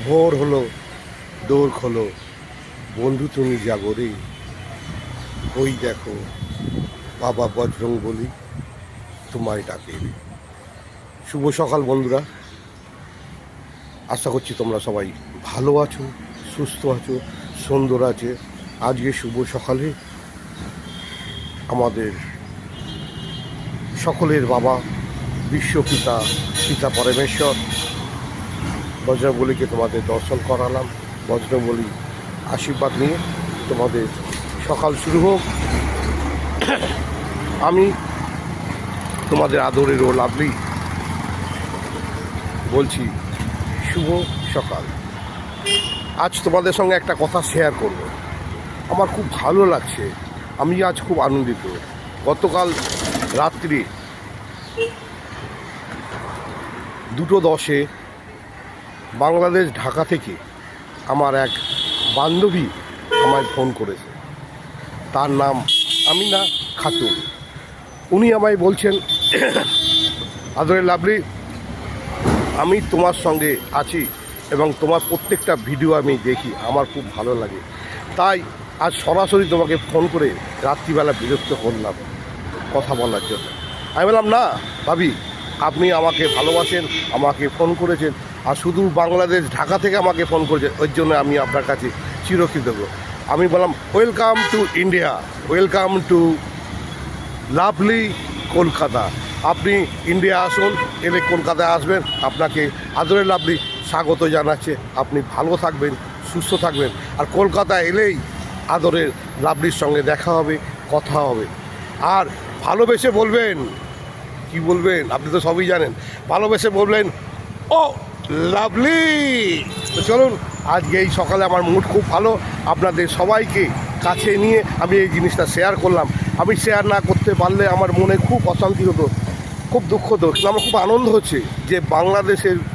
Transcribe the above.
ভোর হলো, দৌড় খোলো, বন্ধু তুমি জাগরে, ওই দেখো বাবা বজরং বলি তোমায় ডাকে। শুভ সকাল বন্ধুরা, আশা করছি তোমরা সবাই ভালো আছো, সুস্থ আছো, সুন্দর আছে। আজকে শুভ সকালে আমাদের সকলের বাবা বিশ্বপিতা পিতা পরমেশ্বর বজরংবলীকে তোমাদের দর্শন করালাম। বজরংবলী আশীর্বাদ নিয়ে তোমাদের সকাল শুরু হোক। আমি তোমাদের আদরের ও লাভলি বলছি শুভ সকাল। আজ তোমাদের সঙ্গে একটা কথা শেয়ার করব। আমার খুব ভালো লাগছে, আমি আজ খুব আনন্দিত। গতকাল রাত্রি 2:10 বাংলাদেশ ঢাকা থেকে আমার এক বান্ধবী আমায় ফোন করেছে। তার নাম আমিনা খাতুন। উনি আমায় বলছেন, আদরের লাভলি, আমি তোমার সঙ্গে আছি এবং তোমার প্রত্যেকটা ভিডিও আমি দেখি, আমার খুব ভালো লাগে। তাই আজ সরাসরি তোমাকে ফোন করে রাত্রিবেলা বিরক্ত করলাম কথা বলার জন্য। আমি বললাম, না ভাবি, আপনি আমাকে ভালোবাসেন, আমাকে ফোন করেছেন, আর শুধু বাংলাদেশ ঢাকা থেকে আমাকে ফোন করেছেন, ওই জন্য আমি আপনার কাছে চিরকৃতজ্ঞ। আমি বললাম, welcome to India, welcome to lovely Kolkata. আপনি ইন্ডিয়া আসুন, এলে কলকাতায় আসবেন, আপনাকে আদরের লাভলি স্বাগত জানাচ্ছে। আপনি ভালো থাকবেন, সুস্থ থাকবেন, আর কলকাতায় এলেই আদরের লাভলির সঙ্গে দেখা হবে, কথা হবে। আর ভালোবেসে বলবেন, কি বলবেন আপনি তো সবই জানেন, ভালোবেসে বলবেন, ও লাভলি। তো চলুন, আজকে এই সকালে আমার মুড খুব ভালো, আপনাদের সবাইকে কাছে নিয়ে আমি এই জিনিসটা শেয়ার করলাম। আমি শেয়ার না করতে পারলে আমার মনে খুব অশান্তি হতো, খুব দুঃখ হতো, কিন্তু আমার খুব আনন্দ হচ্ছে যে বাংলাদেশের